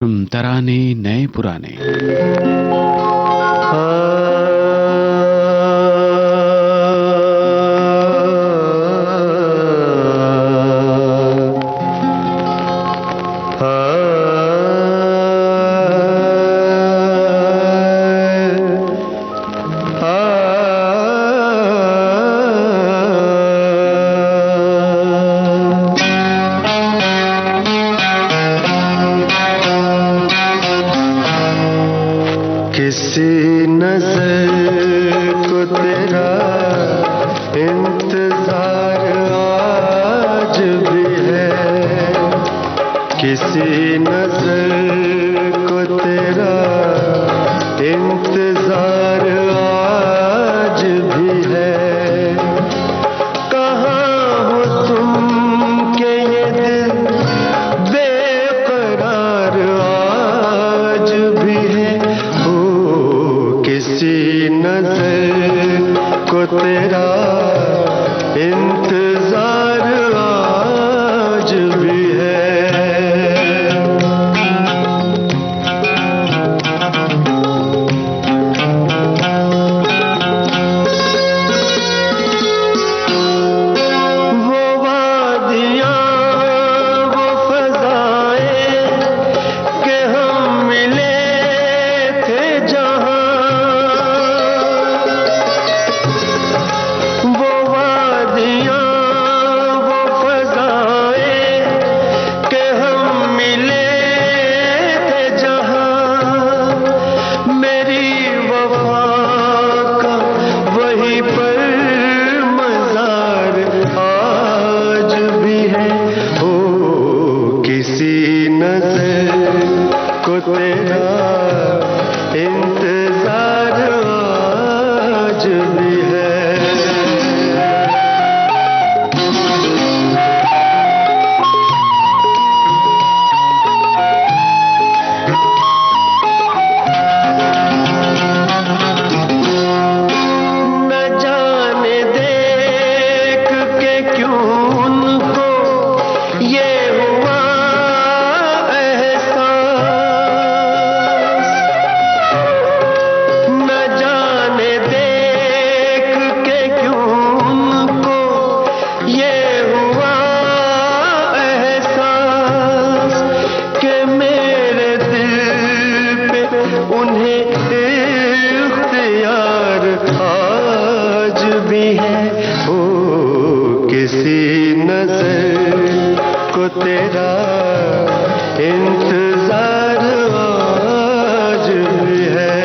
तराने नए पुराने। किसी नजर को तेरा इंतजार आज भी है, किसी नजर को तेरा इंतजार आज भी है। कहाँ हो तुम के ये दिल बेकरार आज भी है। किसी नजर को तेरा इंतजार आज भी है। वो वादियाँ वो फज़ाएं कि हम मिले थे जहाँ, तेरा इंतजार आज भी है। न जाने देख के क्यों उनको ये हुआ किसी नजर को तेरा इंतजार आज भी है।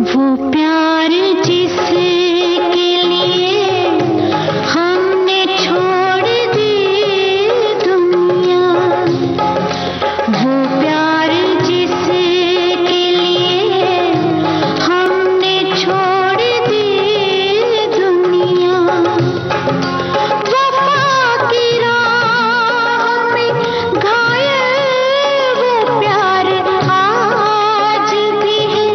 वो प्यार जिसके लिए हमने छोड़ दी दुनिया, वो प्यार जिसके लिए हमने छोड़ दी दुनिया, वफा की राह में घायल वो प्यार आज भी है।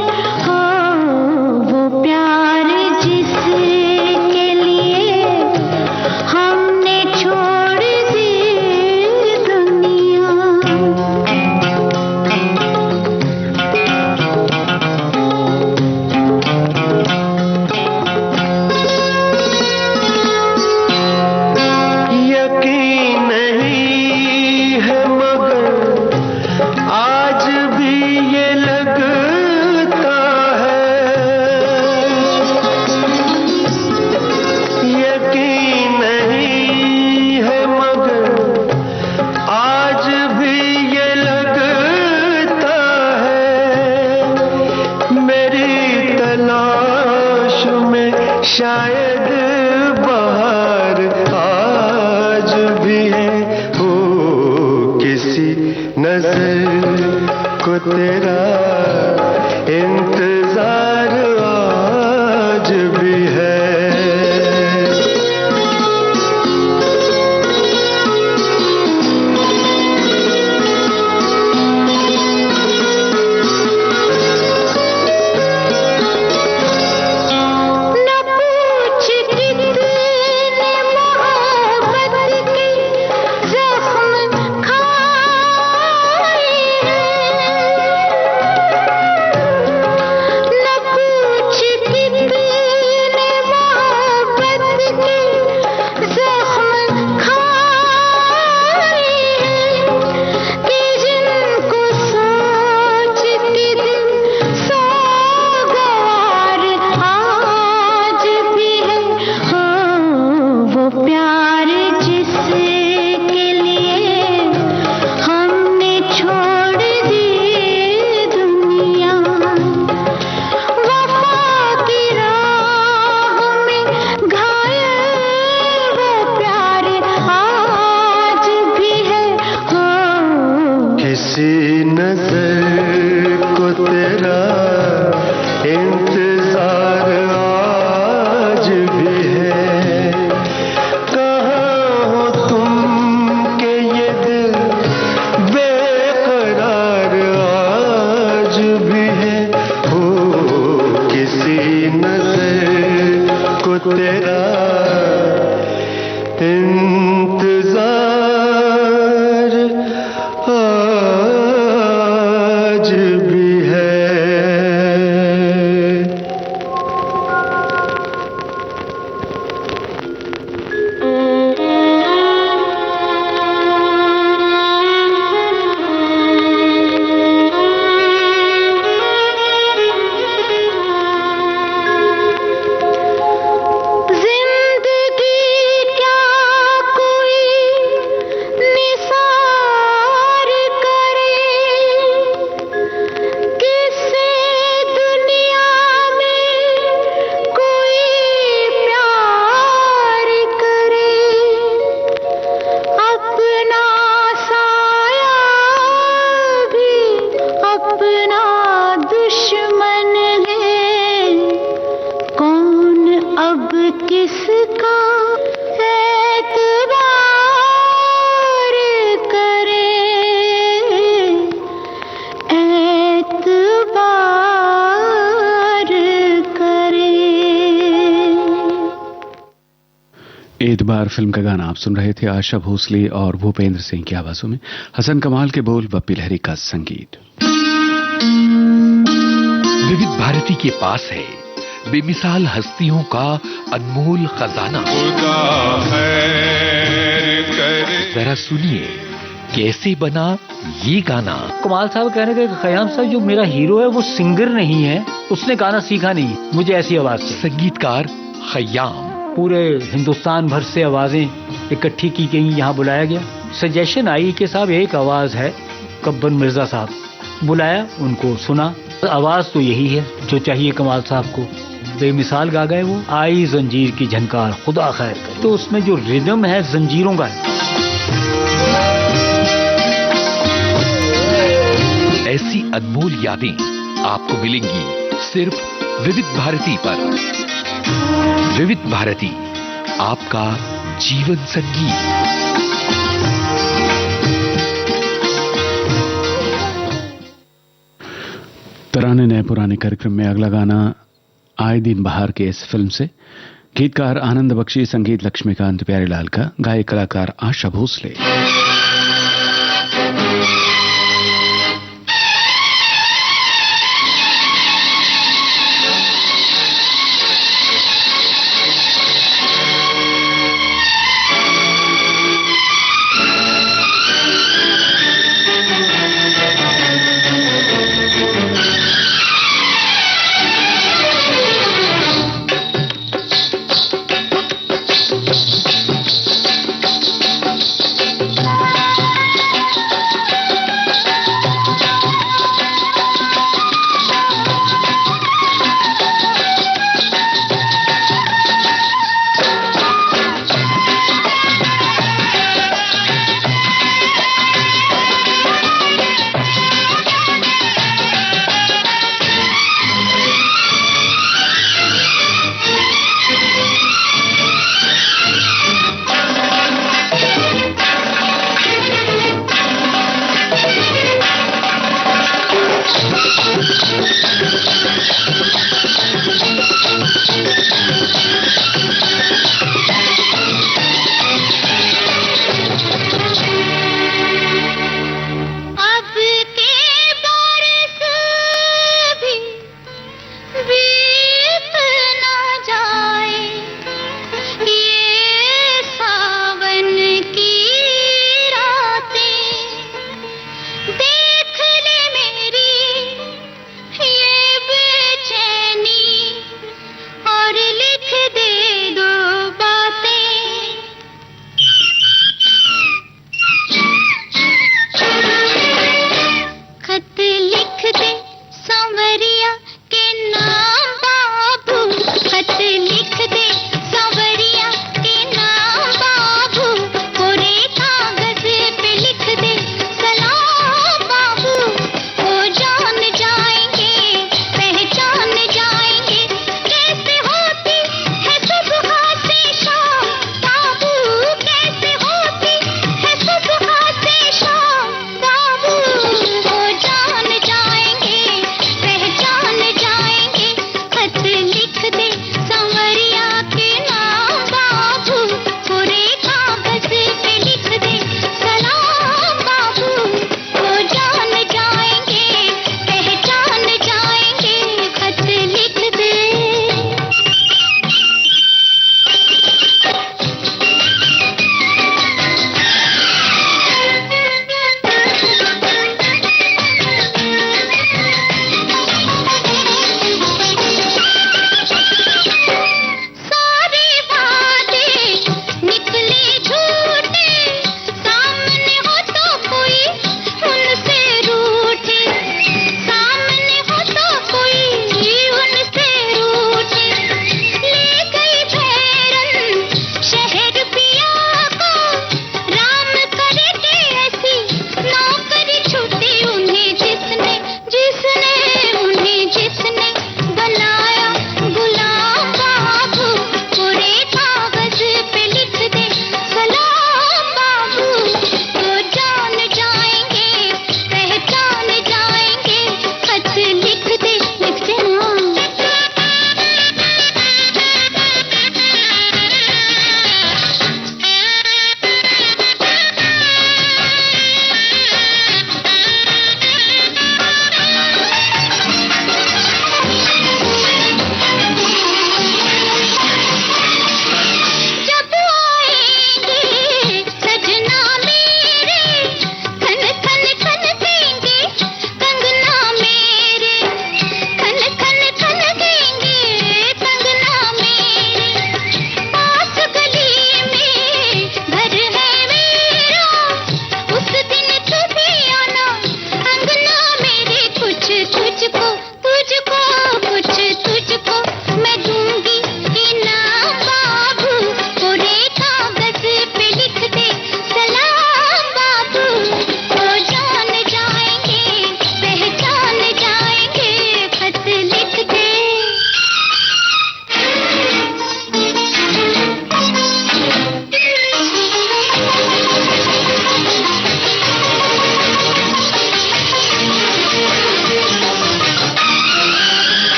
वो प्यार जिसके लिए हमने छोड़ दी दुनिया। यकीन नहीं है मगर आज भी ये लगता है, यकीन नहीं है मगर आज भी ये लगता है। मेरी तलाश में शायद बाहर आज भी है। किसी नजर को तेरा इंतजार आज भी है। तेरा इंतजार आज भी है। कहाँ हो तुम के ये दिल बेकरार आज भी है। हो किसी नजर को तेरा इंतजार आज भी है। जिंदगी क्या कोई निसार करे, किसे दुनिया में कोई प्यार करे। अपना साया भी अपना दुश्मन है। कौन अब किसका एतबार करे, एतबार करे। एतबार फिल्म का गाना आप सुन रहे थे आशा भोसले और भूपेंद्र सिंह की आवाजों में। हसन कमाल के बोल, बप्पी लहरी का संगीत। विविध भारती के पास है बेमिसाल हस्तियों का अनमोल खजाना। जरा सुनिए कैसे बना ये गाना। कमाल साहब कहने के खयाम साहब जो मेरा हीरो है वो सिंगर नहीं है, उसने गाना सीखा नहीं, मुझे ऐसी आवाज से। संगीतकार खयाम। पूरे हिंदुस्तान भर से आवाजें इकट्ठी की गई, यहाँ बुलाया गया। सजेशन आई कि साहब एक आवाज है कब्बन मिर्जा साहब, बुलाया, उनको सुना। आवाज तो यही है जो चाहिए कमाल साहब को। बेमिसाल गा गए वो। आई जंजीर की झनकार खुदा खैर करे, तो उसमें जो रिदम है जंजीरों का है। ऐसी अनमोल यादें आपको मिलेंगी सिर्फ विविध भारती पर। विविध भारती, आपका जीवन संगीत। तराने नए पुराने कार्यक्रम में अगला गाना आए दिन बहार के इस फिल्म से। गीतकार आनंद बख्शी, संगीत लक्ष्मीकांत प्यारेलाल का, गायक कलाकार आशा भोसले।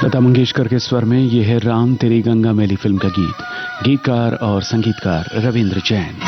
लता मंगेशकर के स्वर में यह है राम तेरी गंगा मैली फिल्म का गीत। गीतकार और संगीतकार रविंद्र जैन।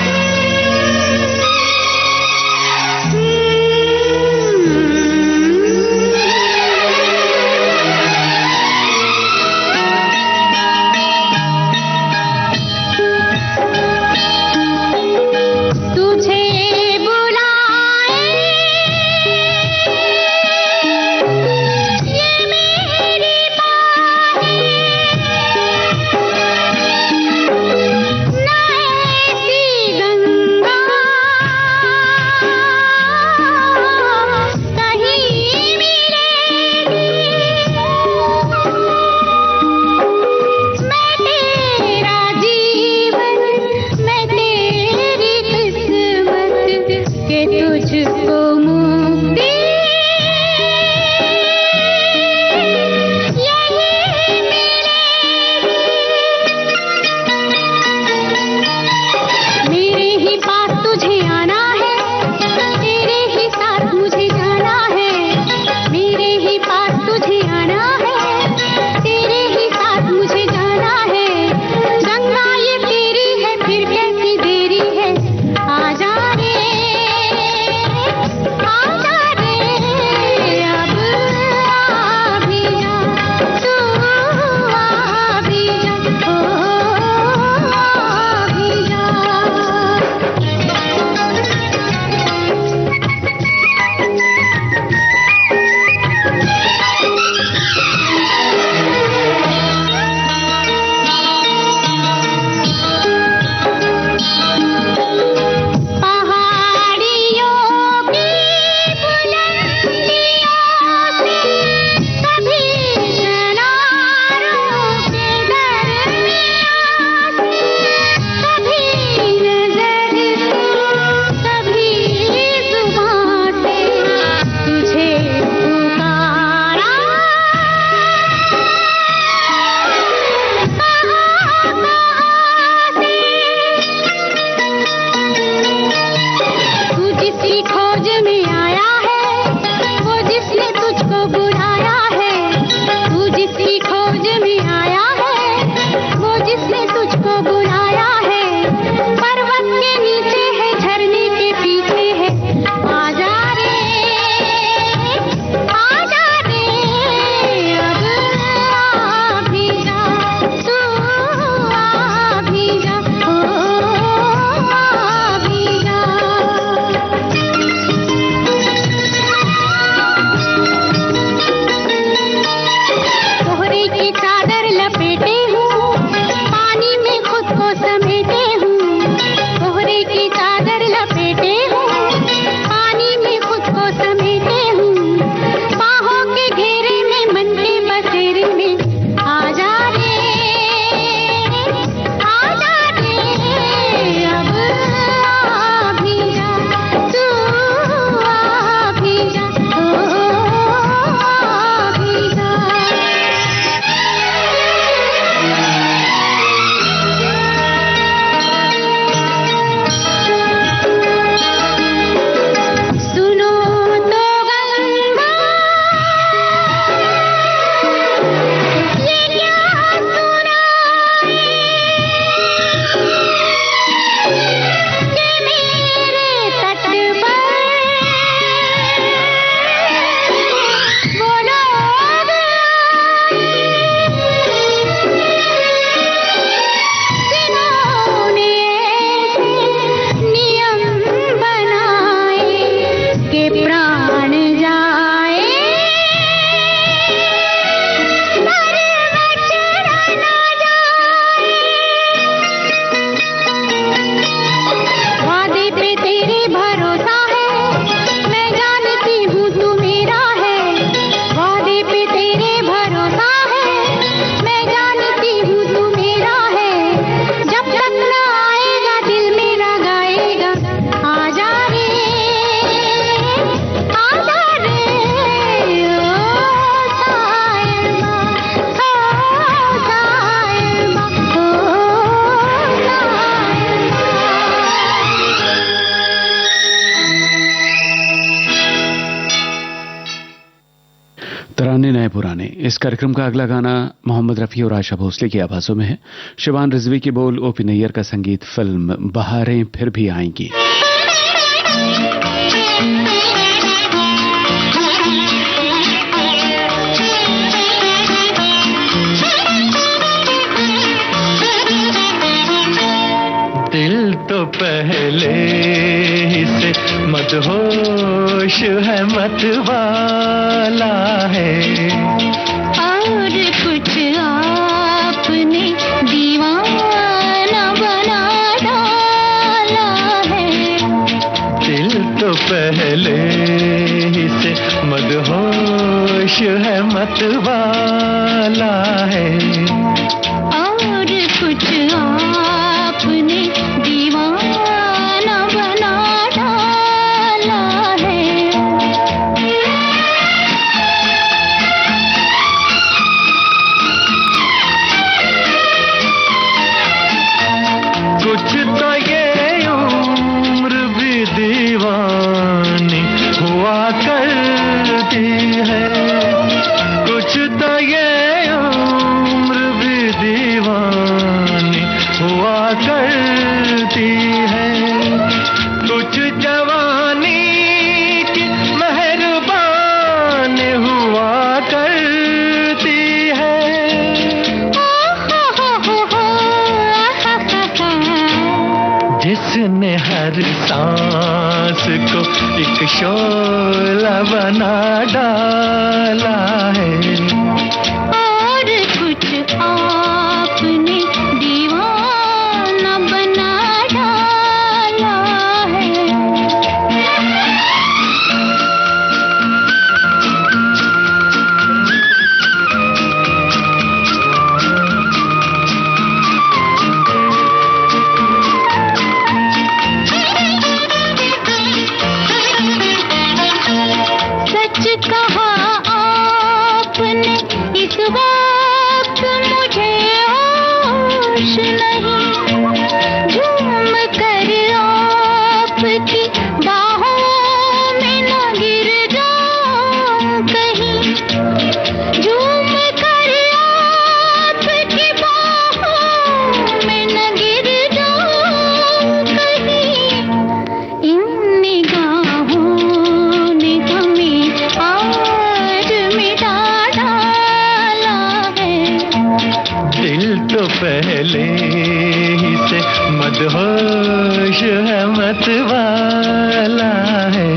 पुराने। इस कार्यक्रम का अगला गाना मोहम्मद रफी और आशा भोसले की आवाजों में है। शिवान रिजवी के बोल, ओपी नैयर का संगीत, फिल्म बहारें फिर भी आएंगी। दिल तो पहले ही से मदहोश है, मतवाला है, और कुछ आपने दीवाना बना डाला है। दिल तो पहले ही से मदहोश है, मतवाला है, और कुछ आपने दीवाना बना डाला है। कुछ तो ये उम्र भी दीवानी हुआ करती है, कुछ तो ये उम्र भी दीवानी हुआ करती है, कुछ जवानी की मेहरबान हुआ करती है। जिसने हर सांस को एक शोला बना डाला है, और कुछ आपने दीवाना बना डाला है। सच कहा आपने, इस वक्त मुझे होश नहीं, झूम कर आपकी बाहों में न गिर जाऊं कहीं, झूम कर आपकी बाहों में न गिर जाऊं कहीं। इन निगाहों ने हमें आज मिटा डाला है। दिल तो पहले ही से मदहोश है, मतवाला है।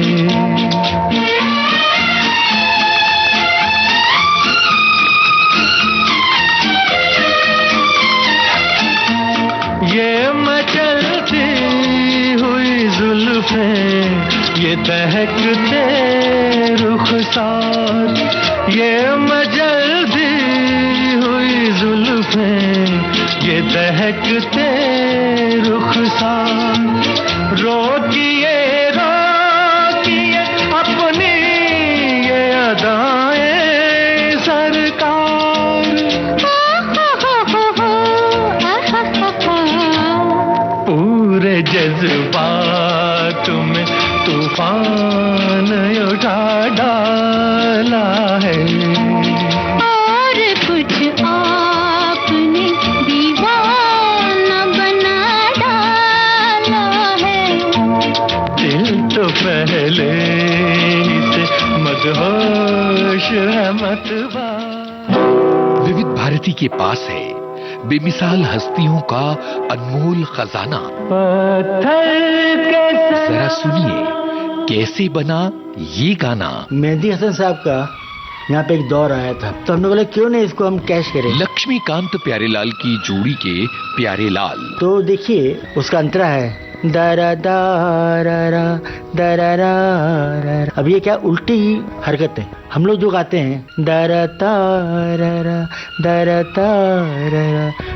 ये मचलती हुई जुल्फें, ये दहकते रुखसार, ये मचलती हुई जुल्फें, ये दहकते रुखसार, रोकिए रोकिए अपनी ये अदाएं सरकार, पूरे जज्बात में तूफान उठा डाला है, और कुछ आपने दीवाना बना डाला है। दिल तो पहले ही से मदहोश है, मतवाला। विविध भारती के पास है बेमिसाल हस्तियों का अनमोल खजाना। पत्थर कैसे जरा सुनिए कैसे बना ये गाना। मेहदी हसन साहब का यहाँ पे एक दौर आया था, तो हमने बोला क्यों नहीं इसको हम कैश करें। लक्ष्मीकांत प्यारेलाल की जोड़ी के प्यारेलाल। तो देखिए उसका अंतरा है दरा दारा दरा। अब ये क्या उल्टी हरकत है। हम लोग जो गाते हैं दरा तारा दरा तारा,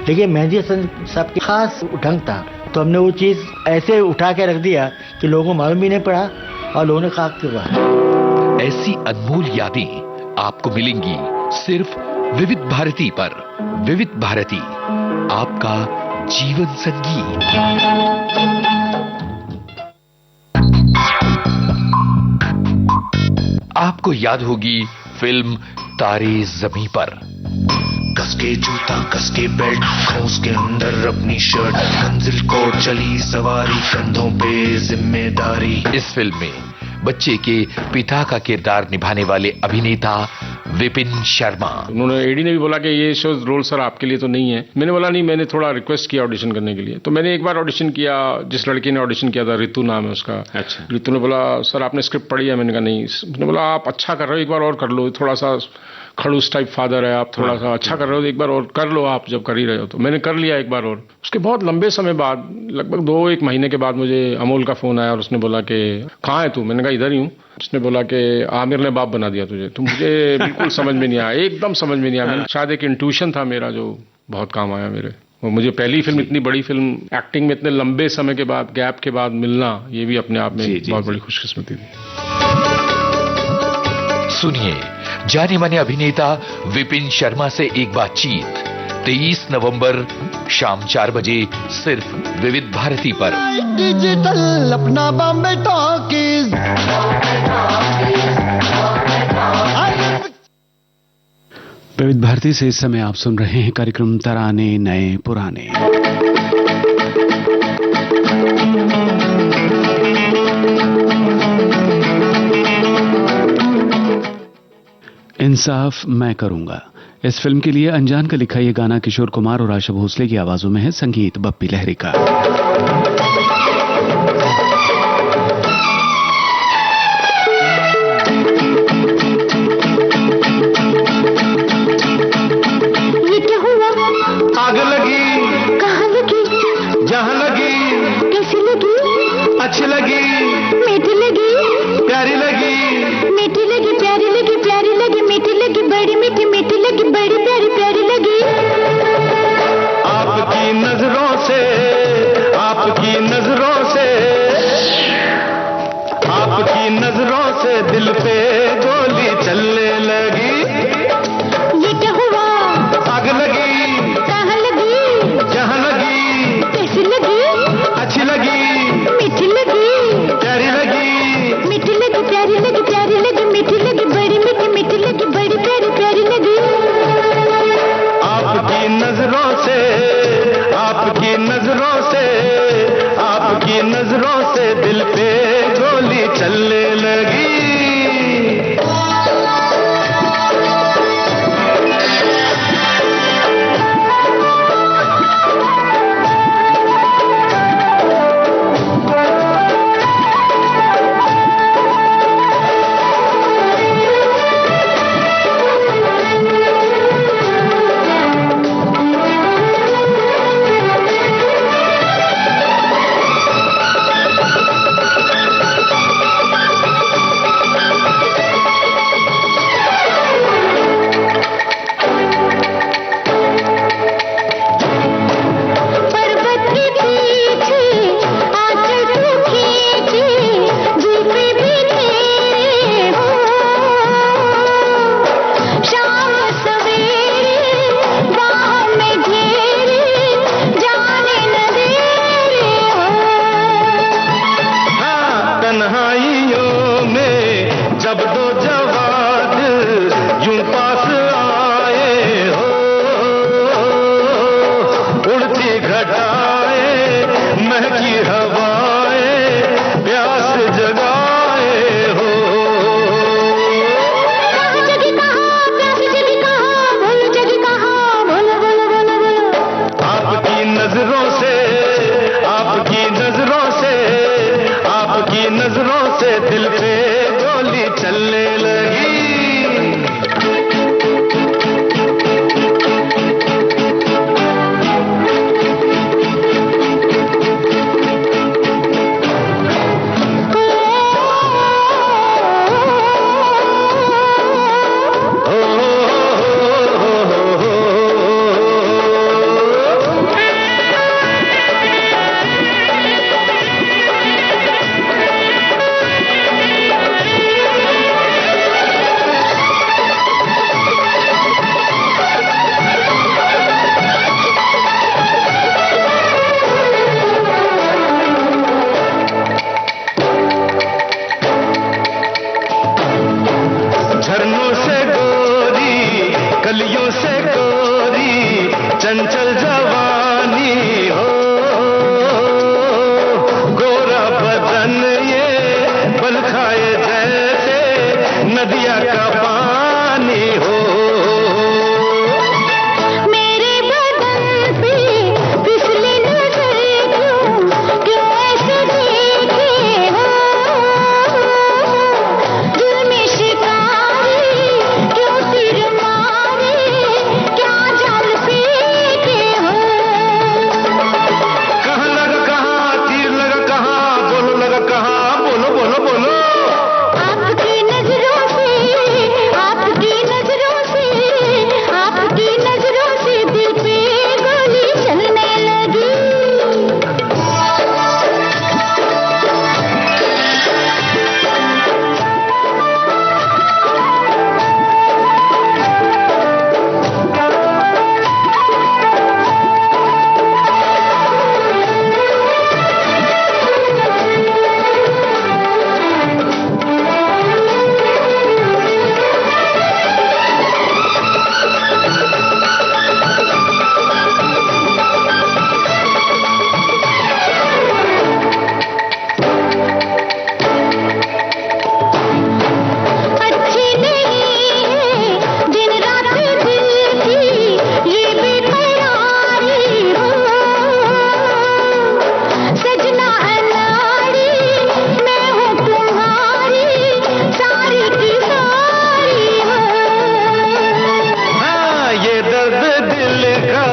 लेकिन मेहदी हसन साहब की खास ढंग था, तो हमने वो चीज ऐसे उठा के रख दिया कि लोगों को मालूम भी नहीं पड़ा और लोगों ने कहा क्यों गाया। ऐसी अनमोल यादें आपको मिलेंगी सिर्फ विविध भारती पर। विविध भारती, आपका जीवन संगीत। आपको याद होगी फिल्म तारे जमी पर। कसके जूता कसके बेल्ट खोस के अंदर अपनी शर्ट, मंजिल को चली सवारी, कंधों पे जिम्मेदारी। इस फिल्म में बच्चे के पिता का किरदार निभाने वाले अभिनेता विपिन शर्मा। उन्होंने एडी ने भी बोला कि ये शो रोल सर आपके लिए तो नहीं है। मैंने बोला नहीं, मैंने थोड़ा रिक्वेस्ट किया ऑडिशन करने के लिए। तो मैंने एक बार ऑडिशन किया, जिस लड़की ने ऑडिशन किया था, रितु नाम है उसका। अच्छा। रितु ने बोला सर आपने स्क्रिप्ट पढ़ी है? मैंने कहा नहीं। उसने बोला आप अच्छा कर रहे हो, एक बार और कर लो, थोड़ा सा खड़ूस टाइप फादर है आप, थोड़ा सा अच्छा कर रहे हो, एक बार और कर लो आप जब कर ही रहे हो। तो मैंने कर लिया एक बार और। उसके बहुत लंबे समय बाद, लगभग 2-1 महीने के बाद मुझे अमोल का फोन आया और उसने बोला कि कहाँ है तू? मैंने कहा इधर ही हूँ। उसने बोला कि आमिर ने बाप बना दिया तुझे। तो मुझे बिल्कुल समझ में नहीं आया, एकदम समझ में नहीं आया। शायद एक इंट्यूशन था मेरा जो बहुत काम आया मेरे। वो मुझे पहली फिल्म, इतनी बड़ी फिल्म, एक्टिंग में इतने लंबे समय के बाद, गैप के बाद मिलना, ये भी अपने आप में बहुत बड़ी खुशकिस्मती थी। सुनिए जाने माने अभिनेता विपिन शर्मा से एक बातचीत 23 नवंबर शाम 4 बजे सिर्फ विविध भारती पर। डिजिटल अपना बॉम्बे टॉकीज। विविध भारती से इस समय आप सुन रहे हैं कार्यक्रम तराने नए पुराने। इंसाफ मैं करूंगा, इस फिल्म के लिए अनजान का लिखा यह गाना किशोर कुमार और आशा भोसले की आवाजों में है, संगीत बप्पी लहरी का। ये क्या हुआ? आग लगी, कहाँ लगी? जहाँ लगी, कैसी लगी? अच्छी लगी, मीठी लगी, प्यारी लगी। मीठी लगी, प्यारी लगी, प्यारी लगी, मीठी लगी, बड़ी मीठी, मीठी लगी, बड़ी प्यारी, प्यारी लगी। आपकी नजरों से, आपकी कलियों से गोरी चंचल जवानी हो, गोरा बदन ये बल खाए जैसे नदिया का पानी हो। मेरे बदन पे फिसले नजर क्यों ऐसे देखे हो, दिल में शिकारी क्यों तीर मारे, क्या जाल फेंके हो। कहाँ लगा कहाँ तीर लगा कहाँ, बोलो लगा कहाँ, बोलो बोलो बोलो। आपकी नजरों से, आपकी नजरों से, आपकी नजरों से दिल पे गोली चलने लगी। अच्छी नहीं है दिन रात दिल की ये बेकरारी हो, सजना अनाड़ी मैं हूँ तुम्हारी सारी की सारी हो। हाँ ये दर्द दिल का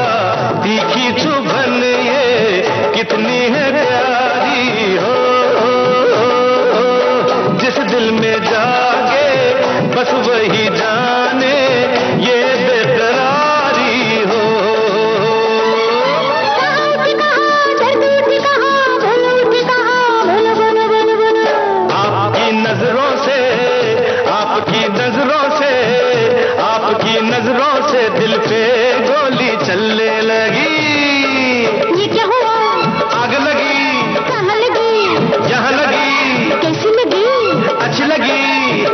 तीखी चुभन ये कितनी है प्यारी हो, जिस दिल में जागे बस वही जाने ये बेकरारी हो। आपकी नजरों से, आपकी नजरों से, आपकी नजरों से दिल पे गोली चलने लगी। ये क्या हुआ, आग लगी, कहाँ लगी, यहाँ लगी, कैसी लगी, अच्छी लगी,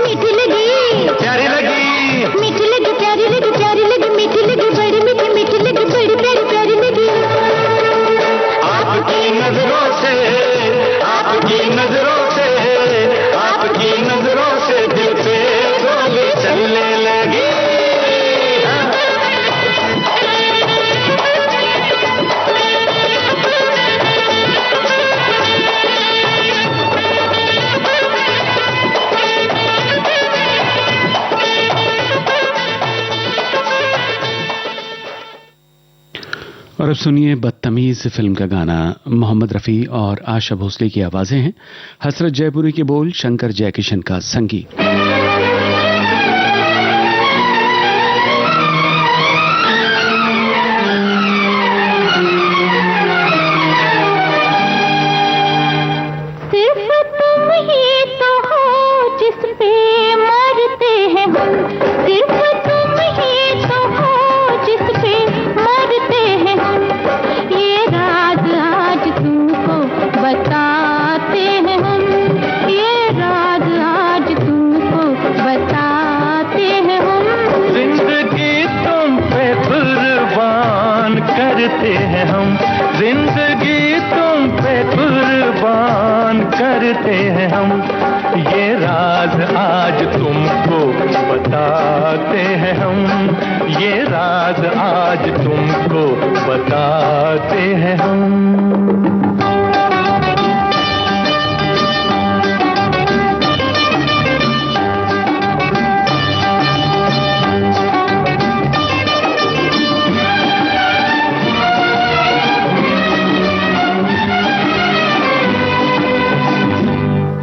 मीठी लगी, प्यारी लगी। मीठी लगी, प्यारी लगी, प्यारी लगी, मीठी लगी, बड़ी मीठी, मीठी लगी, बड़ी प्यारी, प्यारी लगी। आपकी नजरों से, आपकी नजरों से, आपकी नजरों से दिल पे गोली चलने लगी। और अब सुनिए बदतमीज फिल्म का गाना। मोहम्मद रफ़ी और आशा भोसले की आवाजें हैं, हसरत जयपुरी के बोल, शंकर जयकिशन का संगीत। सिर्फ तुम ही तो हो जिस पे मरते हैं हम, सिर्फ तुम ही तो हो जिस पे मरते हैं हम, ये राज आज तुमको बताते हैं हम, ये राज आज तुमको बताते हैं हम। जिंदगी तुम पे कुर्बान करते हैं हम, जिंदगी तुम पे कुर्बान करते हैं हम, ये राज आज तुमको बताते हैं हम, ये राज आज तुमको बताते हैं हम।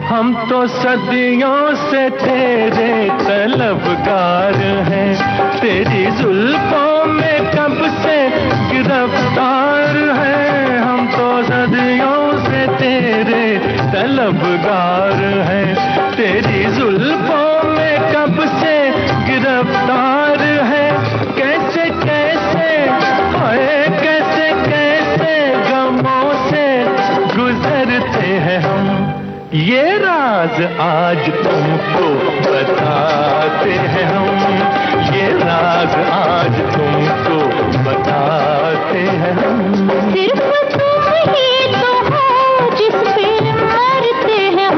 हम तो सदियों से तेरे तलबगार हैं, तेरी जुल्फों में कब से गिरफ्तार हैं। हम तो सदियों से तेरे तलबगार हैं, तेरी जुल्फों में कब से गिरफ्तार हैं। कैसे कैसे हाय कैसे कैसे गमों से गुजरते हैं हम, ये राज आज तुमको बताते हैं हम, ये राज आज तुमको बताते हैं हम। सिर्फ तुम ही तो हो जिस पे मरते हैं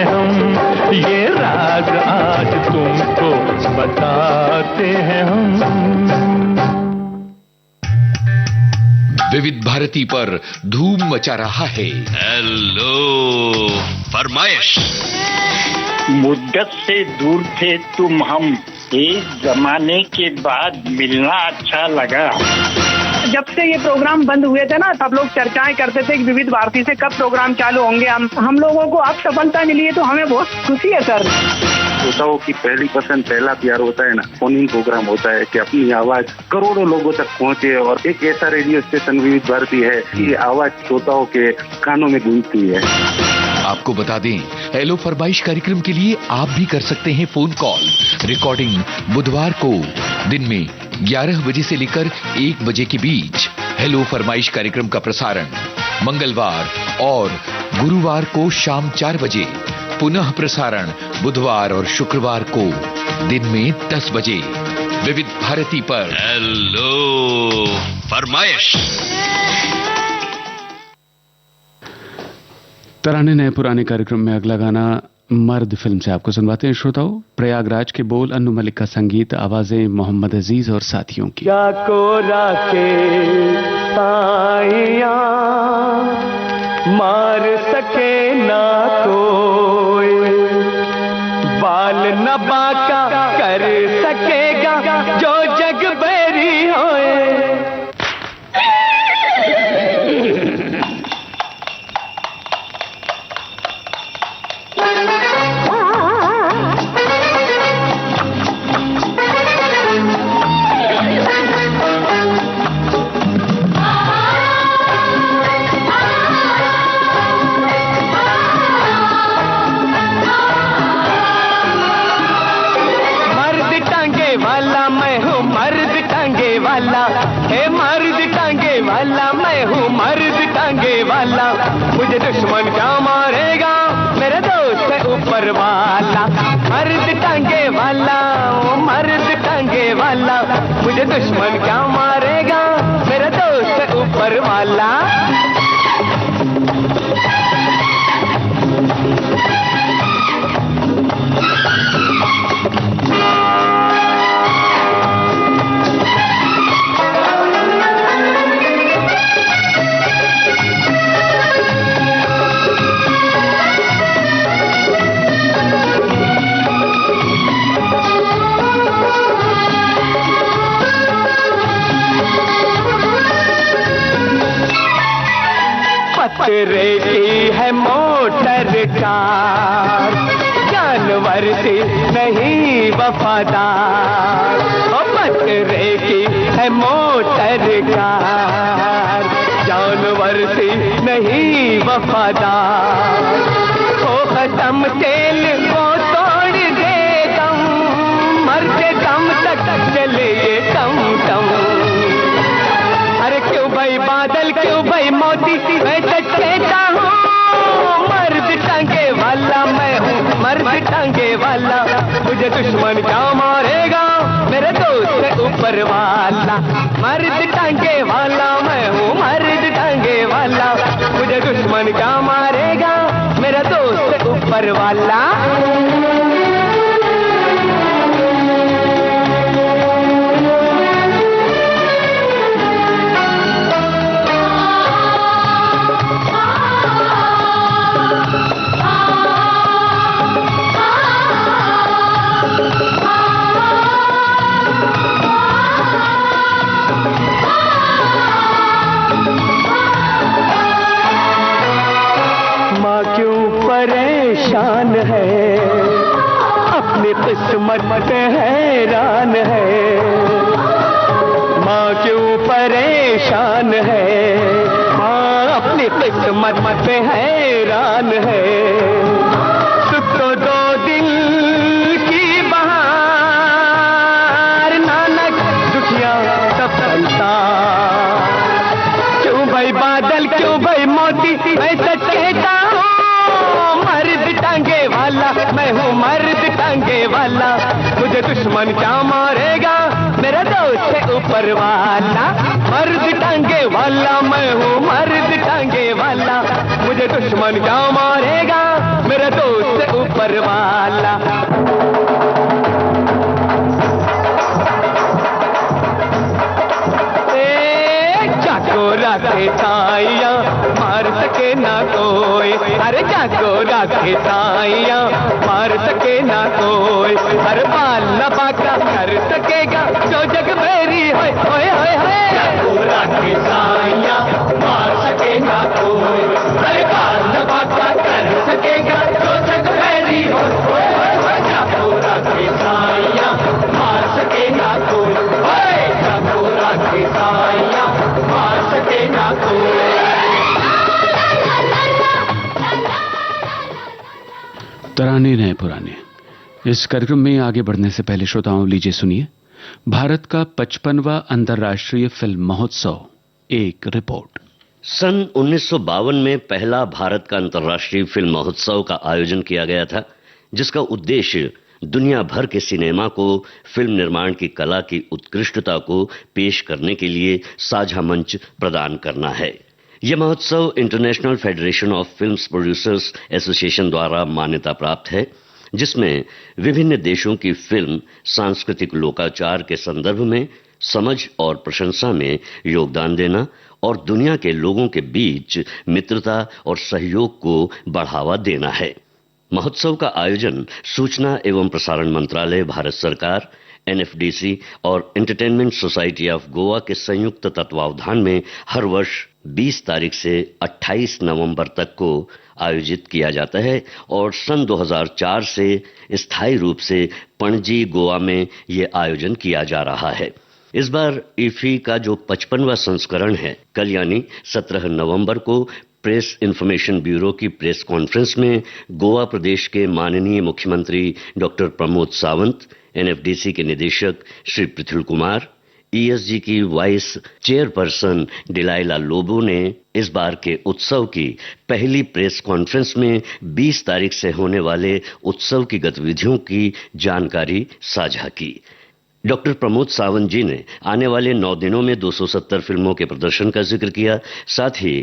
हम, ये राज आज तुमको बताते हैं हम। विविध भारती पर धूम मचा रहा है हेलो फरमाइश। मुद्दत से दूर थे तुम हम, एक जमाने के बाद मिलना अच्छा लगा। जब से ये प्रोग्राम बंद हुए थे ना, सब लोग चर्चाएं करते थे कि विविध भारती से कब प्रोग्राम चालू होंगे। हम लोगों को अब सफलता मिली है तो हमें बहुत खुशी है सर। श्रोताओं की पहली पसंद, पहला प्यार होता है ना, फोन इन प्रोग्राम होता है कि अपनी आवाज करोड़ों लोगों तक पहुंचे। और एक ऐसा रेडियो स्टेशन विविध भारती है कि आवाज श्रोताओं के कानों में गूंजती है। आपको बता दें, हेलो फरमाइश कार्यक्रम के लिए आप भी कर सकते हैं फोन कॉल। रिकॉर्डिंग बुधवार को दिन में 11 बजे से लेकर 1 बजे के बीच। हेलो फरमाइश कार्यक्रम का प्रसारण मंगलवार और गुरुवार को शाम 4 बजे। पुनः प्रसारण बुधवार और शुक्रवार को दिन में 10 बजे विविध भारती पर। हेलो फरमाइश। तराने नए पुराने कार्यक्रम में अगला गाना मर्द फिल्म से आपको सुनवाते हैं श्रोताओं। प्रयागराज के बोल अन्नू मलिक का संगीत, आवाजें मोहम्मद अजीज और साथियों की। क्या कोरा के आइया मार सके ना कोई, बाल न बाका कर सकेगा जो जग बैरी होए। मुझे दुश्मन क्या मारेगा, मेरे दोस्त है ऊपर वाला। मर्द टांगे वाला, ओ मर्द टांगे टांगे वाला, मुझे दुश्मन क्या मारेगा, मेरा दोस्त ऊपर वाला। पतरे की है मोटर कार, जानवर से नहीं वफादार। ओ पतरे की है मोटर कार, जानवर से नहीं वफादार। ओ खत्म तेल वो तोड़ दे दम, मरते दम तक चले ये टम टम। अरे क्यों भाई बादल, क्यों भाई मोती, मैं कहता हूँ मर्द टांगे वाला मैं हूँ, मर्द टांगे वाला। मुझे दुश्मन क्या मारेगा, मेरे दोस्त ऊपर वाला। मर्द टांगे वाला मैं हूँ, मर्द टांगे वाला। मुझे दुश्मन क्या मारेगा, मेरा दोस्त ऊपर वाला। परेशान है, अपनी किस्मत पे हैरान है। माँ क्यों परेशान है, माँ अपनी किस्मत पे हैरान है। सुख तो दो दिल की बहार, नानक दुखिया सफलता। क्यों भाई बादल, क्यों भाई मोती, मैं सच कहता हूँ मर्द टांगे वाला मैं हूँ, मर्द टांगे वाला। मुझे दुश्मन क्या मारेगा, मेरा दोस्त ऊपर वाला। मर्द टांगे वाला मैं हूँ, मर्द टांगे वाला। मुझे दुश्मन क्या मारेगा, मेरा दोस्त ऊपर वाला। जागो राखे साइया, मार सके ना कोई। अरे जागो राखे साइया, मार सके ना कोई। हर बाल न बाका कर सकेगा, जो जग मेरी होए होए होए होए। जागो राखे साइया, मार सके ना कोई। हर बाल न बाका कर सकेगा, जो जग मेरी होए होए होए। जागो राखे साइया, मार सके ना कोई। जागो राखे साइया, मार सके ना कोई। तराने नए पुराने। इस कार्यक्रम में आगे बढ़ने से पहले श्रोताओं लीजिए सुनिए भारत का 55वां अंतर्राष्ट्रीय फिल्म महोत्सव, एक रिपोर्ट। सन 1952 में पहला भारत का अंतर्राष्ट्रीय फिल्म महोत्सव का आयोजन किया गया था, जिसका उद्देश्य दुनिया भर के सिनेमा को फिल्म निर्माण की कला की उत्कृष्टता को पेश करने के लिए साझा मंच प्रदान करना है। यह महोत्सव international federation of film producers association द्वारा मान्यता प्राप्त है, जिसमें विभिन्न देशों की फिल्म सांस्कृतिक लोकाचार के संदर्भ में समझ और प्रशंसा में योगदान देना और दुनिया के लोगों के बीच मित्रता और सहयोग को बढ़ावा देना है। महोत्सव का आयोजन सूचना एवं प्रसारण मंत्रालय, भारत सरकार, एनएफडीसी और एंटरटेनमेंट सोसाइटी ऑफ गोवा के संयुक्त तत्वावधान में हर वर्ष 20 तारीख से 28 नवंबर तक को आयोजित किया जाता है और सन 2004 से स्थायी रूप से पणजी, गोवा में ये आयोजन किया जा रहा है। इस बार ईफी का जो 55वां संस्करण है, कल यानी 17 नवंबर को प्रेस इंफॉर्मेशन ब्यूरो की प्रेस कॉन्फ्रेंस में गोवा प्रदेश के माननीय मुख्यमंत्री डॉक्टर प्रमोद सावंत, एनएफडीसी के निदेशक श्री पृथ्वी कुमार, ईएसजी की वाइस चेयरपर्सन डिलाइला लोबो ने इस बार के उत्सव की पहली प्रेस कॉन्फ्रेंस में 20 तारीख से होने वाले उत्सव की गतिविधियों की जानकारी साझा की। डॉक्टर प्रमोद सावंत जी ने आने वाले 9 दिनों में 270 फिल्मों के प्रदर्शन का जिक्र किया। साथ ही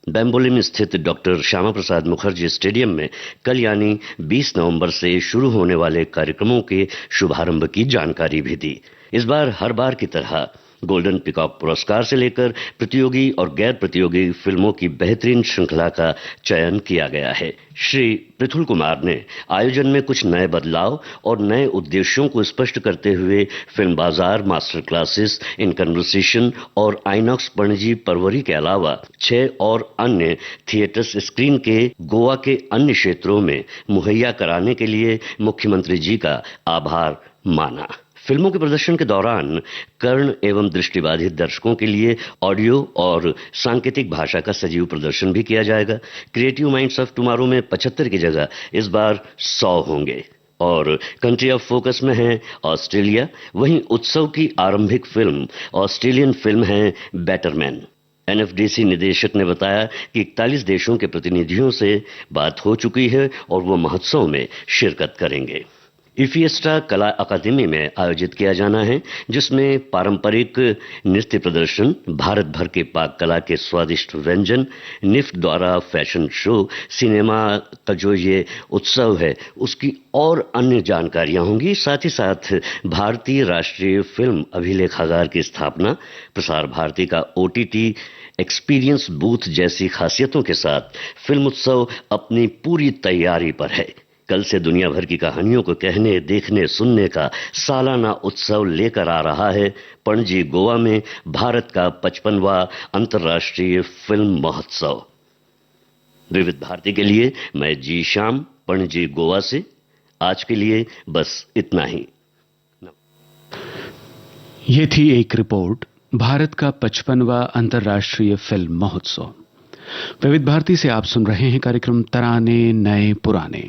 बेम्बोली में स्थित डॉक्टर श्यामा प्रसाद मुखर्जी स्टेडियम में कल यानी 20 नवंबर से शुरू होने वाले कार्यक्रमों के शुभारंभ की जानकारी भी दी। इस बार हर बार की तरह गोल्डन पिकॉक पुरस्कार से लेकर प्रतियोगी और गैर प्रतियोगी फिल्मों की बेहतरीन श्रृंखला का चयन किया गया है। श्री पृथुल कुमार ने आयोजन में कुछ नए बदलाव और नए उद्देश्यों को स्पष्ट करते हुए फिल्म बाजार, मास्टर क्लासेस, इन कन्वर्सेशन और आइनॉक्स पणजी परवरी के अलावा 6 और अन्य थिएटर्स स्क्रीन के गोवा के अन्य क्षेत्रों में मुहैया कराने के लिए मुख्यमंत्री जी का आभार माना। फिल्मों के प्रदर्शन के दौरान कर्ण एवं दृष्टिबाधित दर्शकों के लिए ऑडियो और सांकेतिक भाषा का सजीव प्रदर्शन भी किया जाएगा। क्रिएटिव माइंड्स ऑफ टुमारो में 75 की जगह इस बार 100 होंगे और कंट्री ऑफ फोकस में है ऑस्ट्रेलिया। वहीं उत्सव की आरंभिक फिल्म ऑस्ट्रेलियन फिल्म है बेटरमैन। एनएफडीसी निदेशक ने बताया कि 41 देशों के प्रतिनिधियों से बात हो चुकी है और वो महोत्सव में शिरकत करेंगे। इफिएस्टा कला अकादमी में आयोजित किया जाना है, जिसमें पारंपरिक नृत्य प्रदर्शन, भारत भर के पाक कला के स्वादिष्ट व्यंजन, निफ्ट द्वारा फैशन शो, सिनेमा का जो ये उत्सव है उसकी और अन्य जानकारियां होंगी। साथ ही साथ भारतीय राष्ट्रीय फिल्म अभिलेखागार की स्थापना, प्रसार भारती का ओटीटी एक्सपीरियंस बूथ जैसी खासियतों के साथ फिल्म उत्सव अपनी पूरी तैयारी पर है। कल से दुनिया भर की कहानियों को कहने, देखने, सुनने का सालाना उत्सव लेकर आ रहा है पणजी गोवा में भारत का 55वां अंतर्राष्ट्रीय फिल्म महोत्सव। विविध भारती के लिए मैं जी श्याम, पणजी गोवा से। आज के लिए बस इतना ही। ये थी एक रिपोर्ट भारत का 55वां अंतर्राष्ट्रीय फिल्म महोत्सव। विविध भारती से आप सुन रहे हैं कार्यक्रम तराने नए पुराने।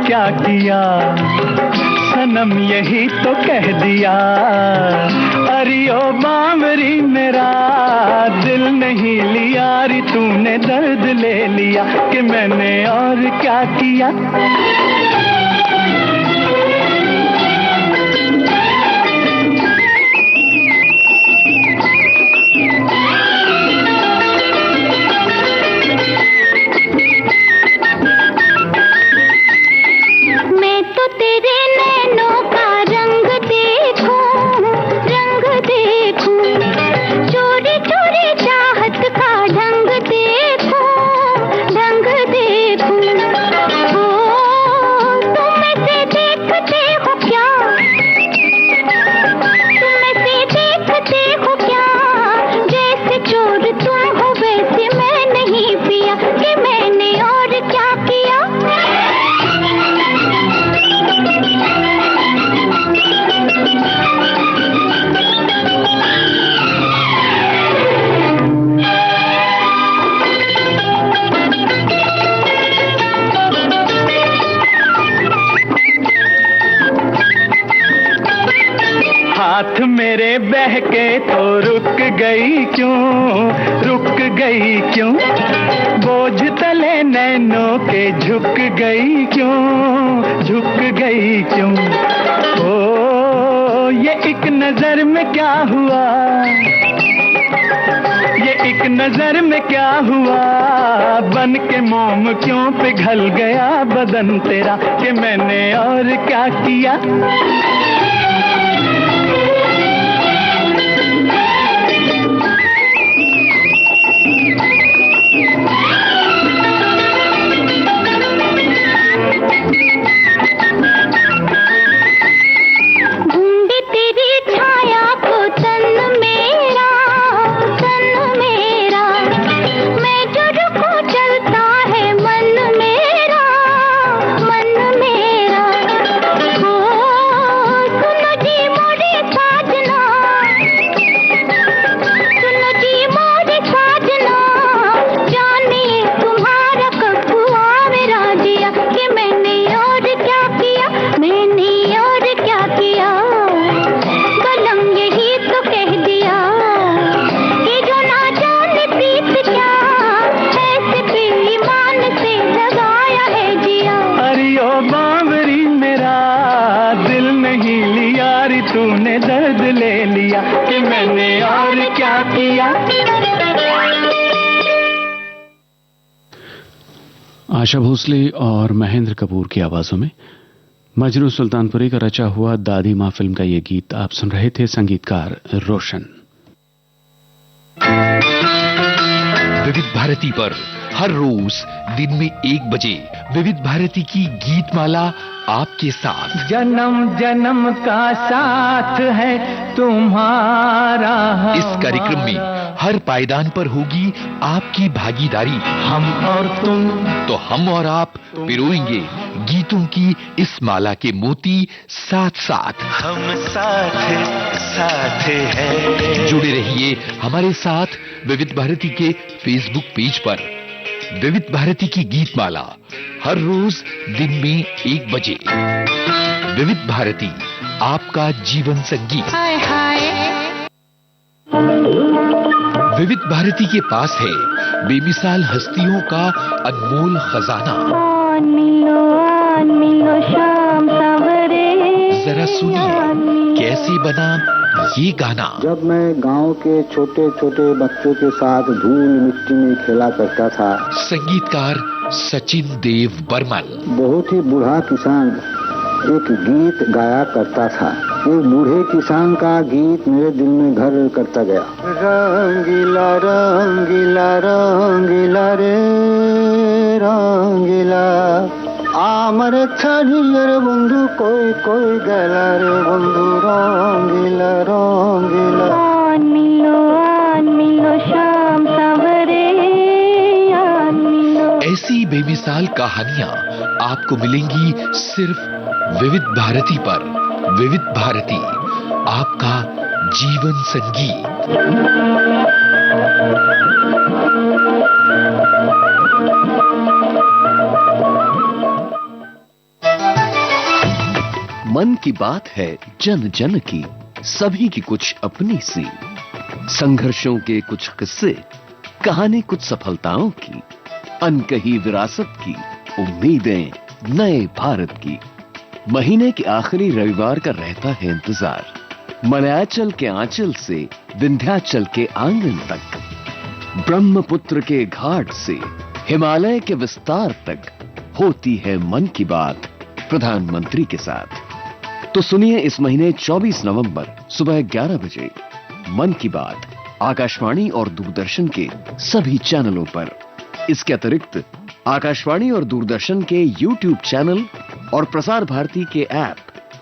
क्या किया सनम यही तो कह दिया, अरियो बामरी मेरा दिल नहीं लिया री तूने दर्द ले लिया कि मैंने और क्या किया। हाथ मेरे बहके तो रुक गई क्यों, बोझ तले नैनों के झुक गई क्यों। ओ ये एक नजर में क्या हुआ, ये एक नजर में क्या हुआ, बन के मोम क्यों पिघल गया बदन तेरा कि मैंने और क्या किया। ढूंढे तेरी छा आशा भोसले और महेंद्र कपूर की आवाजों में मजरू सुल्तानपुरी का रचा हुआ दादी माँ फिल्म का ये गीत आप सुन रहे थे, संगीतकार रोशन। विविध भारती पर हर रोज दिन में 1 बजे विविध भारती की गीतमाला आपके साथ। जन्म जन्म का साथ है तुम्हारा। इस कार्यक्रम में हर पायदान पर होगी आपकी भागीदारी। हम और तुम, तो हम और आप पिरोएंगे गीतों की इस माला के मोती साथ साथ। हम साथ साथ हैं। जुड़े रहिए हमारे साथ विविध भारती के फेसबुक पेज पर। विविध भारती की गीतमाला हर रोज दिन में 1 बजे। विविध भारती, आपका जीवन संगीत। हाय हाय। विविध भारती के पास है बेमिसाल हस्तियों का अनमोल खजाना। मिलो शाम सवरे। जरा सुनिए कैसे बना ये गाना। जब मैं गांव के छोटे छोटे बच्चों के साथ धूल मिट्टी में खेला करता था। संगीतकार सचिन देव बर्मन। बहुत ही बूढ़ा किसान एक गीत गाया करता था। एक बूढ़े किसान का गीत मेरे दिल में घर करता गया। रंगीला रंगीला रंगीला रे रंगीला आमर छाड़िए रे बंधु कोई कोई गला रे बंधु रंगीला रंगीला। मिलो शाम सवरे। ऐसी बेमिसाल कहानियां आपको मिलेंगी सिर्फ विविध भारती पर। विविध भारती, आपका जीवन संगीत। मन की बात है जन जन की, सभी की कुछ अपनी सी। संघर्षों के कुछ किस्से, कहानी कुछ सफलताओं की, अनकही विरासत की, उम्मीदें नए भारत की। महीने के आखिरी रविवार का रहता है इंतजार। मलयाचल के आंचल से विंध्याचल के आंगन तक, ब्रह्मपुत्र के घाट से हिमालय के विस्तार तक होती है मन की बात प्रधानमंत्री के साथ। तो सुनिए इस महीने 24 नवंबर सुबह 11 बजे मन की बात आकाशवाणी और दूरदर्शन के सभी चैनलों पर। इसके अतिरिक्त आकाशवाणी और दूरदर्शन के YouTube चैनल और प्रसार भारती के ऐप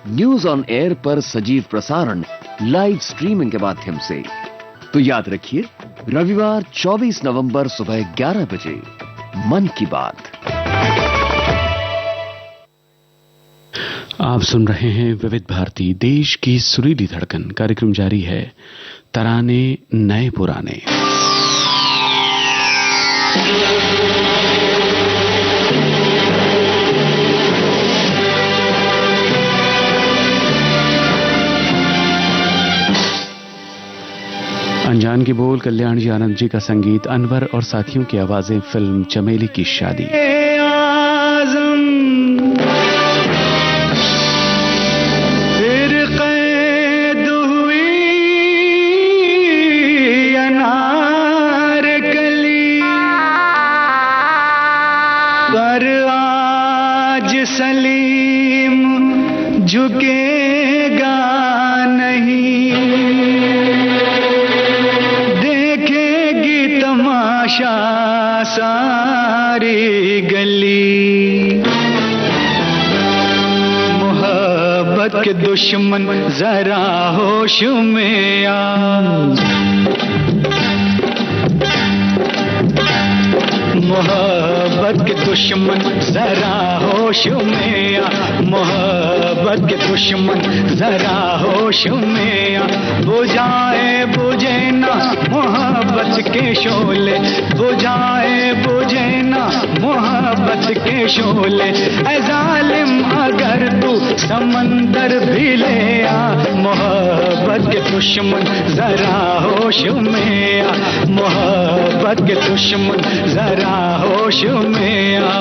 न्यूज ऑन एयर पर सजीव प्रसारण लाइव स्ट्रीमिंग के माध्यम से। तो याद रखिए, रविवार 24 नवंबर सुबह 11 बजे मन की बात। आप सुन रहे हैं विविध भारती, देश की सुरीली धड़कन। कार्यक्रम जारी है, तराने नए पुराने। अनजान की बोल, कल्याण जी आनंद जी का संगीत, अनवर और साथियों की आवाजें। फिल्म चमेली की शादी। सलीम झुकेगा नहीं, देखेगी तमाशा सारी गली। मोहब्बत के दुश्मन जरा होश में आ। मोहब्बत के दुश्मन जरा होश में आ। मोहब्बत के दुश्मन जरा होश में आ। बुझाए बुझे ना मोहब्बत के शोले, बुझाए बुझे ना मोहब्बत के शोले। ऐ जालिम अगर तू समंदर भी ले आ। मोहब्बत के दुश्मन जरा होश में आ। मोहब्बत के दुश्मन जरा होश में आ।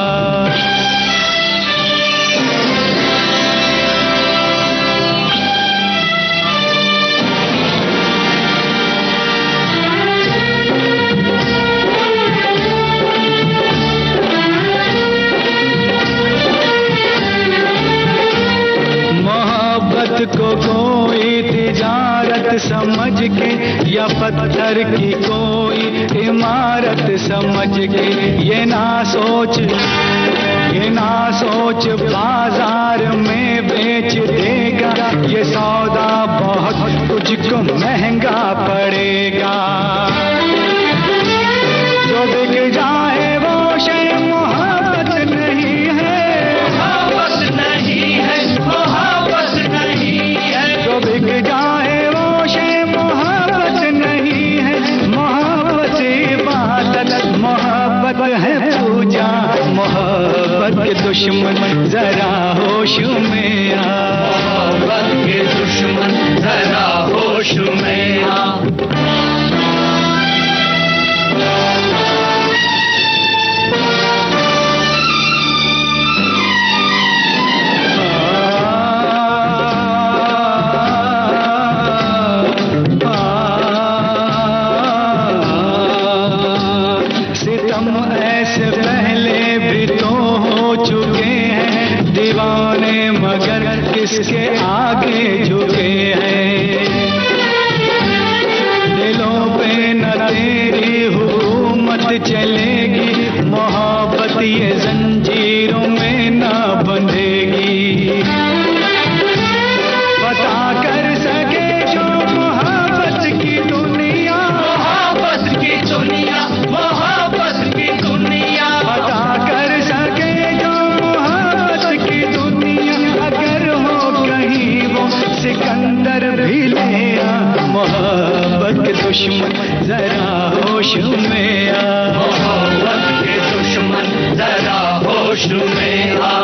घर की कोई इमारत समझ के, ये ना सोच बाजार में बेच देगा, ये सौदा बहुत तुझको महंगा पड़ेगा। जो बिक जाए वो शय मोहब्बत नहीं है, मोहब्बत नहीं है, मोहब्बत नहीं है। जो बिक जाए वो शय मोहब्बत नहीं है, मोहब्बत इबादत, मोहब्बत है पूजा, मोहब्बत के दुश्मन जरा होश में आ, मोहब्बत के दुश्मन जरा होश में आ। किसके आगे झुके हैं, दिलों पे न तेरी हुकूमत चलेगी, मोहब्बत ये जंजीरों में न बंधेगी। पता कर सके जो मोहब्बत की दुनिया, मोहब्बत की दुनिया, मोहब्बत की दुनिया। पता कर सके जो मोहब्बत की दुनिया, अगर हो कहीं वो सिकंदर भी ले आ, मोहब्बत के दुश्मन जरा होश में आ, मोहब्बत के दुश्मन जरा होश में आ।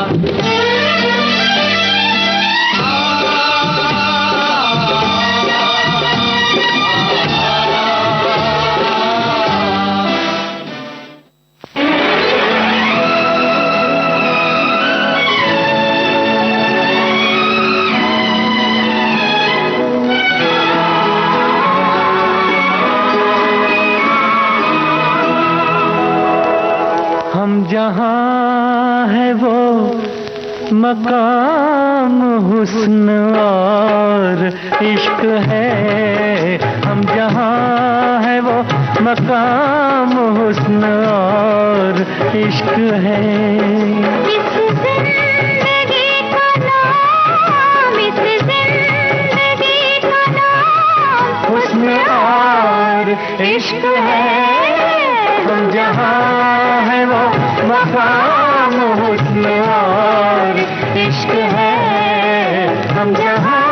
जहाँ है वो मकाम हुस्न और इश्क है, हम जहाँ है वो मकाम हुस्न और इश्क है। इस जिंदगी का नाम, इस जिंदगी का नाम हुस्न और इश्क है, हम जहाँ है वो मकाम हुस्न और इश्क है, हम जहाँ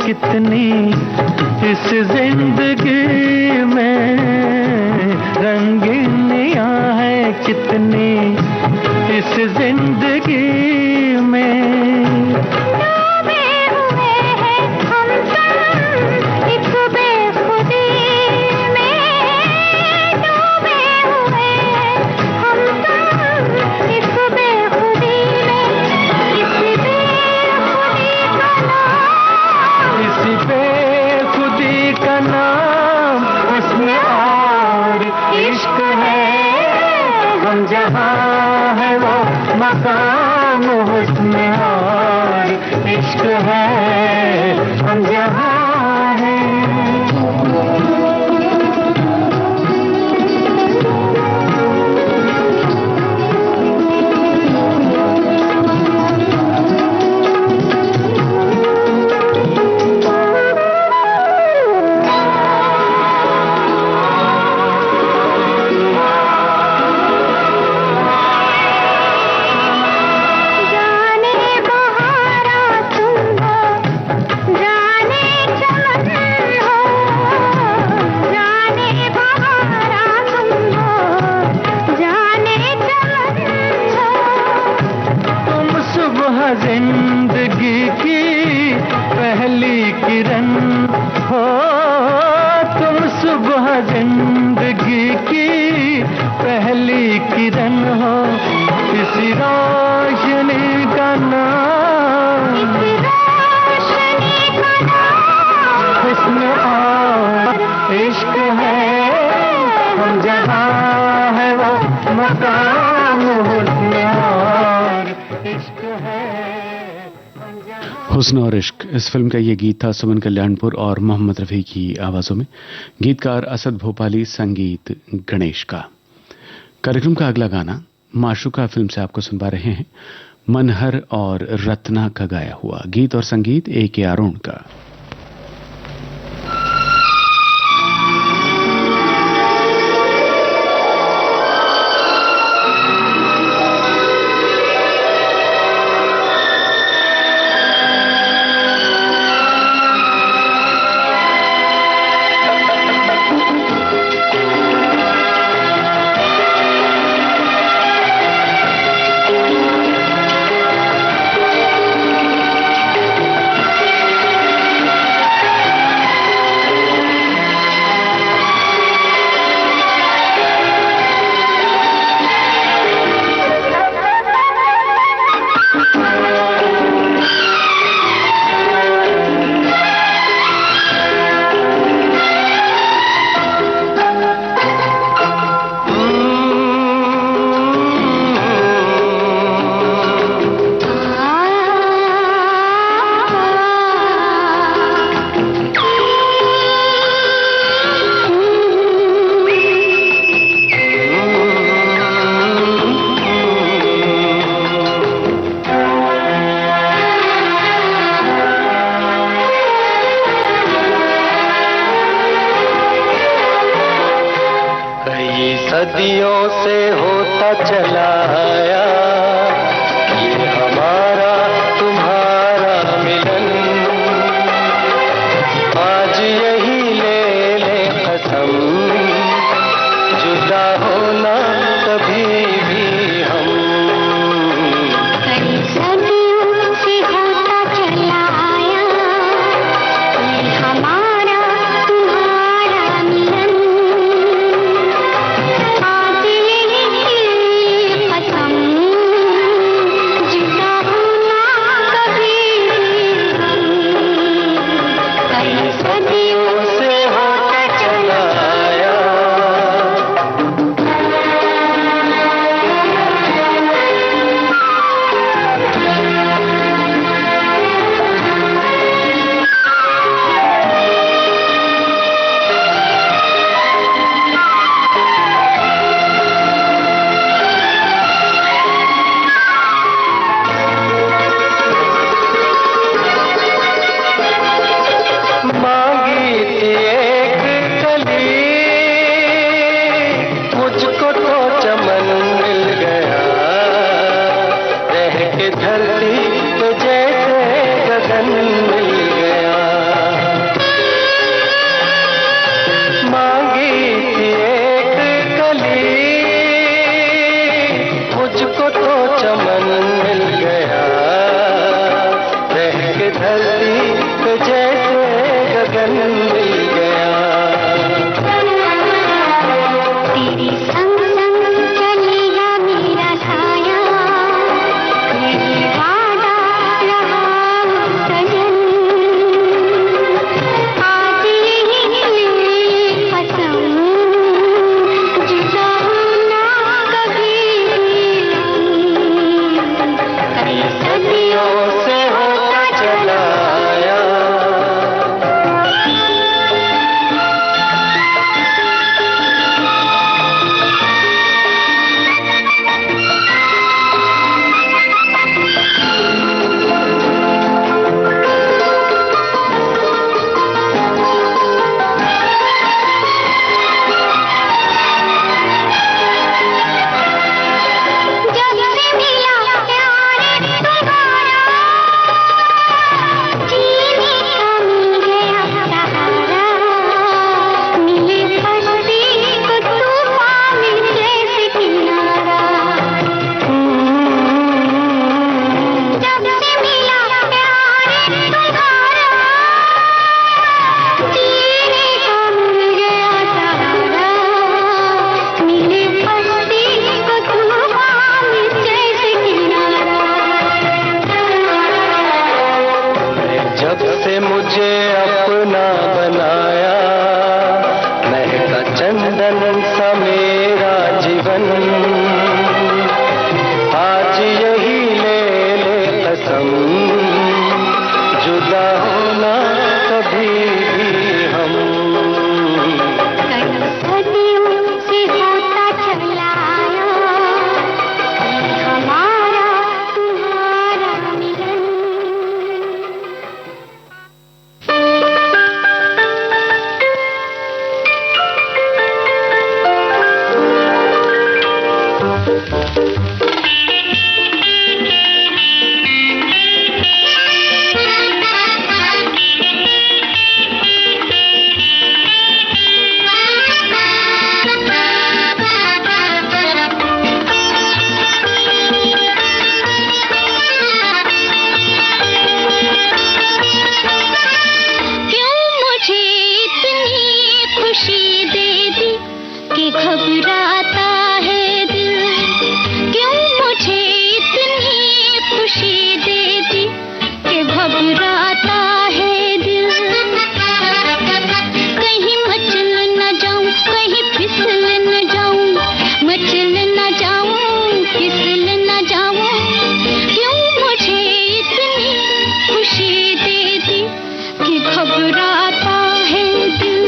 कितनी इस जिंदगी में, रंगीनियां हैं कितनी इस जिंदगी में। डूबे हुए हैं हम सब एक बेखुदी में, डूबे हुए हैं हम सब एक बेखुदी में। इस बेखुदी का नाम हुस्न और इश्क है, हम जहाँ है वो मकाम हुस्न और इश्क है, हम जहाँ है। जिंदगी की पहली किरण हो, तुम सुबह जिंदगी की पहली किरण हो। रोशनी का नाम, हुस्न और इश्क है, हम जहाँ है वो मकाम, हुस्न और इश्क है। हुस्न और इश्क, इस फिल्म का ये गीत था सुमन कल्याणपुर और मोहम्मद रफ़ी की आवाज़ों में, गीतकार असद भोपाली, संगीत गणेश का। कार्यक्रम का अगला गाना माशुका फिल्म से आपको सुनवा रहे हैं, मनहर और रत्ना का गाया हुआ गीत और संगीत A.K. अरुण का। सदियों से होता चला आया ये हमारा तुम्हारा मिलन, आज यही ले ले कसम, जुदा होना कभी भी हम। कई सदियों से होता चला आया ये हमारा तुम्हारा मिलन, सजन मुझे अपना बनाया, महका चंदन सा मेरा जीवन, आज यही ले ले कसम, जुदा होना कभी भी हम। सदियों से होता चला आया, हमारा तुम्हारा मिलन। घबराता है दिल, क्यों मुझे इतनी खुशी दे दी कि घबराता है दिल। कहीं मचल न जाऊं, कहीं फिसल न जाऊं, मचल न जाऊं, फिसल न जाऊं, क्यों मुझे इतनी खुशी दे दी कि घबराता है दिल।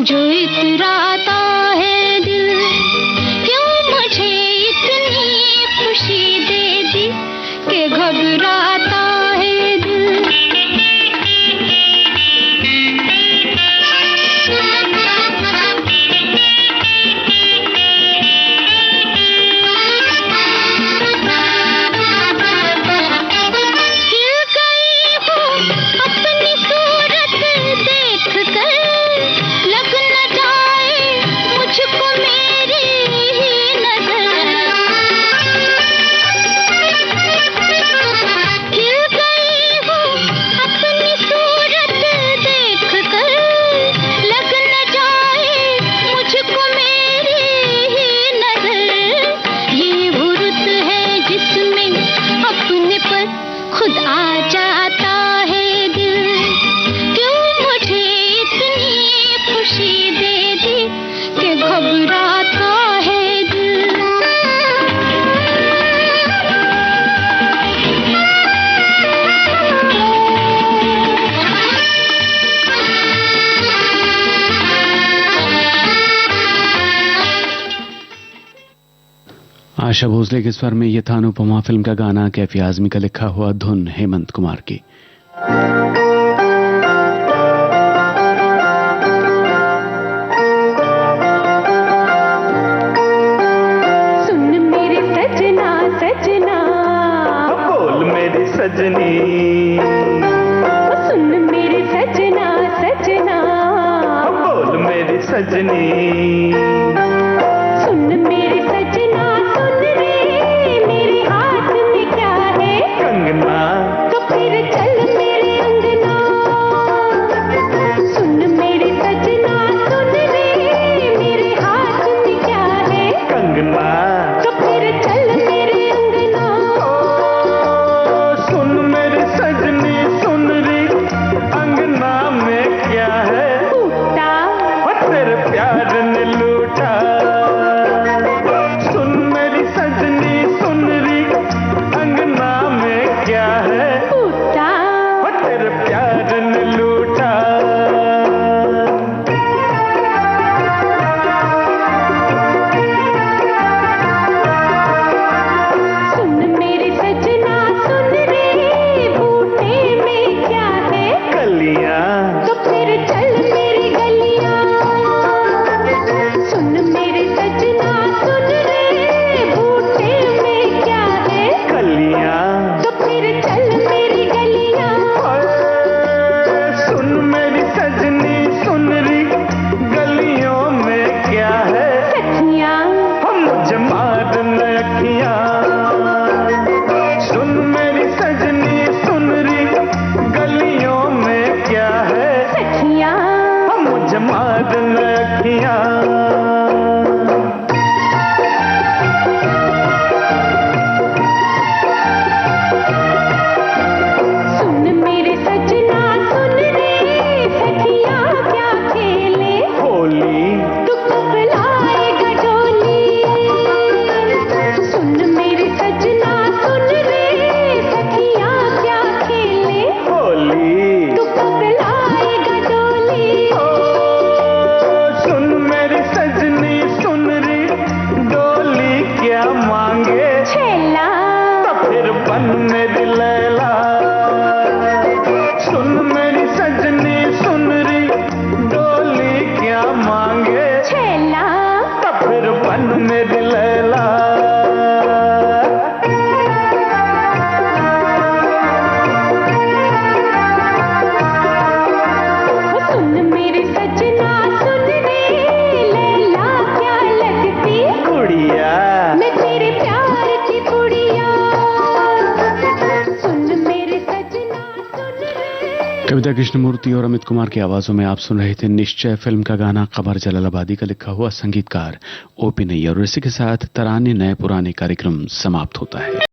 जो इतराता है दिल, क्यों मुझे इतनी खुशी दे दी कि घबराता है दिल। हिल गई हूँ अपनी सूरत देख कर, लग न जाए मुझको मेरी ही नजर। हिल गई हूँ अपनी सूरत देख कर, लग न जाए मुझको मेरी ही नजर। ये वो रुत है जिसमें अपने पर खुद आ जाता है दिल, क्यों मुझे इतनी खुशी दे दी कि घबराता है दिल। आशा भोसले के स्वर में यह था अनुपमा फिल्म का गाना, कैफी आजमी का लिखा हुआ, धुन हेमंत कुमार की। सुन मेरे सजना सजना, बोल मेरी सजनी, सुन मेरे सजना सजना, बोल मेरी सजनी। सुन मेरे सजना, सुन रे मेरे हाथ में क्या है कंगना, तो फिर चल मेरे अंगना। सुन मेरे सजना, सुन रे मेरे हाथ में क्या है कंगना, तो फिर चल मेरे अंगना। सुन मेरी सजनी, सुन रे अंगना में क्या है टूटा तेरे प्यार ने लूट छैला तो फिर बन मेरी लैला, सुन मेरी सजनी सुन री डोली क्या मांगे, छैला तो फिर बन मेरी लैला। सुन मेरे सजना सुन रे लैला क्या लगती गुड़िया, मैं तेरे प्यार की गुड़िया। सुन मेरे सजना सुन रे। कविता कृष्णमूर्ति और अमित कुमार की आवाजों में आप सुन रहे थे निश्चय फिल्म का गाना कमर जलालाबादी का लिखा हुआ, संगीतकार ओपी नैयर। और इसी के साथ तराने नए पुराने कार्यक्रम समाप्त होता है।